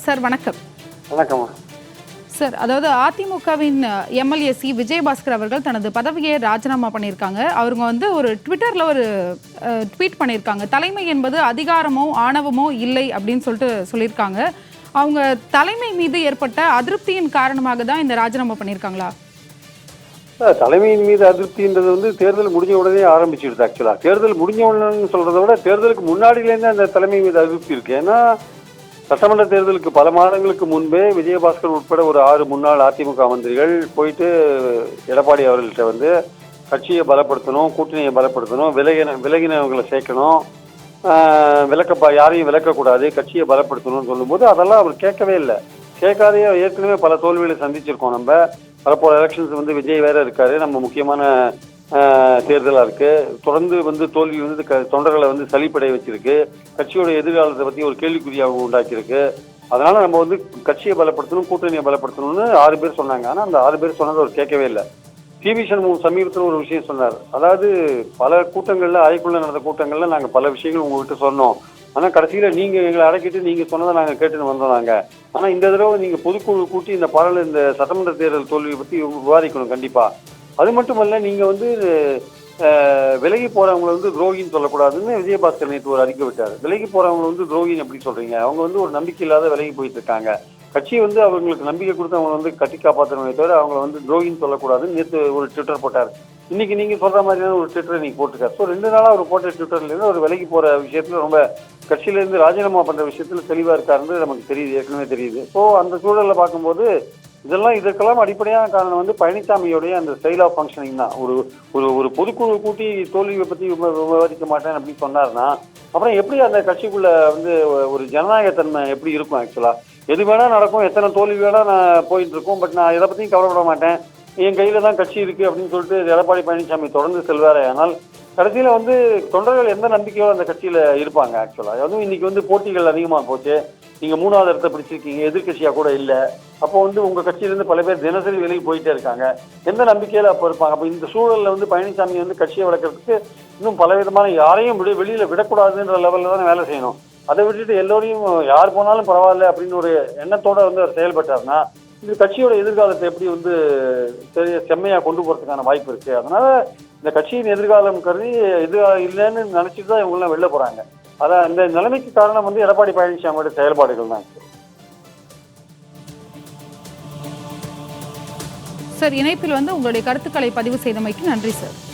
Sir வணக்கம். வணக்கம் sir, அதாவது அதிமுகவின் எம்எல்ஏ சி விஜயபாஸ்கர் அவர்கள் தனது பதவியை ராஜினாமா பண்ணியிருக்காங்க. அவங்க ஒரு ட்விட்டரில் ஒரு ட்வீட் பண்ணியிருக்காங்க. தலைமை என்பது அதிகாரமோ ஆணவமோ இல்லை அப்படின்னு சொல்லியிருக்காங்க. அவங்க தலைமை மீது ஏற்பட்ட அதிருப்தியின் காரணமாக தான் இந்த ராஜினாமா பண்ணியிருக்காங்களா? தலைமையின் மீது அதிருப்தின்றது தேர்தல் முடிஞ்ச உடனே ஆரம்பிச்சிடுது. ஆக்சுவலா தேர்தல் முடிஞ்ச உடனே சொல்றதை விட தேர்தலுக்கு முன்னாடியிலேருந்து அந்த தலைமை மீது அதிருப்தி இருக்கு. ஏன்னா சட்டமன்ற தேர்தலுக்கு பல மாதங்களுக்கு முன்பே விஜயபாஸ்கர் உட்பட ஒரு 6 முன்னாள் அதிமுக மந்திரிகள் போயிட்டு எடப்பாடி அவர்கள்ட்ட கட்சியை பலப்படுத்தணும், கூட்டணியை பலப்படுத்தணும், விலகினவங்களை சேர்க்கணும், யாரையும் விலக்கக்கூடாது, கட்சியை பலப்படுத்தணும்னு சொல்லும்போது அதெல்லாம் அவர் கேட்கவே இல்லை. கேட்காதையே ஏற்கனவே பல தோல்விகளை சந்திச்சிருக்கோம். நம்ம வரப்போற எலெக்ஷன்ஸ் விஜய் வேற இருக்காரு, நம்ம முக்கியமான தேர்தலாக இருக்கு. தொடர்ந்து தோல்வி தொண்டர்களை சலிப்படைய வச்சிருக்கு. கட்சியோட எதிர்காலத்தை பற்றி ஒரு கேள்விக்குறியாக உண்டாக்கியிருக்கு. அதனால நம்ம கட்சியை பலப்படுத்தணும், கூட்டணியை பலப்படுத்தணும்னு 6 பேர் சொன்னாங்க. ஆனால் அந்த 6 பேர் சொன்னதை அவர் கேட்கவே இல்லை. டிவி சண்முகம் சமீபத்தில் ஒரு விஷயம் சொன்னார். அதாவது பல கூட்டங்களில், அறைக்குள்ள நடந்த கூட்டங்களில் நாங்கள் பல விஷயங்கள் உங்ககிட்ட சொன்னோம். ஆனால் கடைசியில் நீங்கள் எங்களை அடக்கிட்டு நீங்கள் சொன்னதை நாங்கள் கேட்டுன்னு வந்தோம். ஆனால் இந்த தடவை நீங்கள் பொதுக்குழு கூட்டி இந்த சட்டமன்ற தேர்தல் தோல்வியை பற்றி விவாதிக்கணும் கண்டிப்பாக. அது மட்டுமல்ல, நீங்கள் விலகி போகிறவங்களை துரோகின்னு சொல்லக்கூடாதுன்னு விஜயபாஸ்கர் நேற்று ஒரு அறிக்கை விட்டார். விலகி போகிறவங்களை துரோகின்னு எப்படி சொல்கிறீங்க? அவங்க ஒரு நம்பிக்கை இல்லாத விலகி போயிட்டு இருக்காங்க. கட்சி அவங்களுக்கு நம்பிக்கை கொடுத்து அவங்களை கட்டி காப்பாற்றணுமே தவிர அவங்களை துரோகின்னு சொல்லக்கூடாதுன்னு நேற்று ஒரு ட்விட்டர் போட்டார். இன்னைக்கு நீங்கள் சொல்கிற மாதிரியான ஒரு ட்விட்டரை நீங்கள் போட்டிருக்காரு. ஸோ 2 நாளாக அவர் போட்ட ட்விட்டர்லேருந்து ஒரு விலகி போகிற விஷயத்தில் ரொம்ப கட்சியிலேருந்து ராஜினாமா பண்ணுற விஷயத்தில் தெளிவாக இருக்காருன்னு நமக்கு தெரியுது, ஏற்கனவே தெரியுது. ஸோ அந்த சூழலில் பார்க்கும்போது இதற்கெல்லாம் அடிப்படையான காரணம் பழனிசாமியோடைய அந்த ஸ்டைல் ஆஃப் ஃபங்க்ஷனிங் தான். ஒரு பொதுக்குழு கூட்டி தோல்வியை பற்றி விவாதிக்க மாட்டேன் அப்படின்னு சொன்னார்னா அப்புறம் எப்படி அந்த கட்சிக்குள்ள ஒரு ஜனநாயகத்தன்மை எப்படி இருக்கும்? ஆக்சுவலாக எது வேணா நடக்கும், எத்தனை தோல்வி வேணா நான் போயிட்டு இருக்கோம், பட் நான் இதை பற்றியும் கவலைப்பட மாட்டேன், என் கையில தான் கட்சி இருக்கு அப்படின்னு சொல்லிட்டு எடப்பாடி பழனிசாமி தொடர்ந்து செல்வாரு. ஆனால் கடைசியில தொண்டர்கள் எந்த நம்பிக்கையோ அந்த கட்சியில இருப்பாங்க. ஆக்சுவலா இன்னைக்கு போட்டிகள் அதிகமாக போச்சு. நீங்க 3வது இடத்தை பிடிச்சிருக்கீங்க, எதிர்கட்சியா கூட இல்லை. அப்போ உங்க கட்சியிலிருந்து பல பேர் தினசரி வெளியே போயிட்டே இருக்காங்க. எந்த நம்பிக்கையில அப்போ இருப்பாங்க? அப்போ இந்த சூழல்ல பழனிசாமி கட்சியை வளர்க்கறதுக்கு இன்னும் பல விதமான யாரையும் வெளியில விடக்கூடாதுன்ற லெவல்ல தானே வேலை செய்யணும். அதை விட்டுட்டு எல்லோரையும் யார் போனாலும் பரவாயில்ல அப்படின்னு ஒரு எண்ணத்தோட அவர் செயல்பட்டார்னா இந்த கட்சியோட எதிர்காலத்தை எப்படி செம்மையா கொண்டு போறதுக்கான வாய்ப்பு இருக்கு. அதனால இந்த கட்சியின் எதிர்காலம் கருதி எதிர்காலம் இல்லைன்னு நினைச்சிட்டு தான் இவங்க எல்லாம் வெளில போறாங்க. அதான் இந்த நிலைமைக்கு காரணம் எடப்பாடி பழனிசாமியோட செயல்பாடுகள் தான். சார், இணைப்பில் உங்களுடைய கருத்துக்களை பதிவு செய்தமைக்கு நன்றி சார்.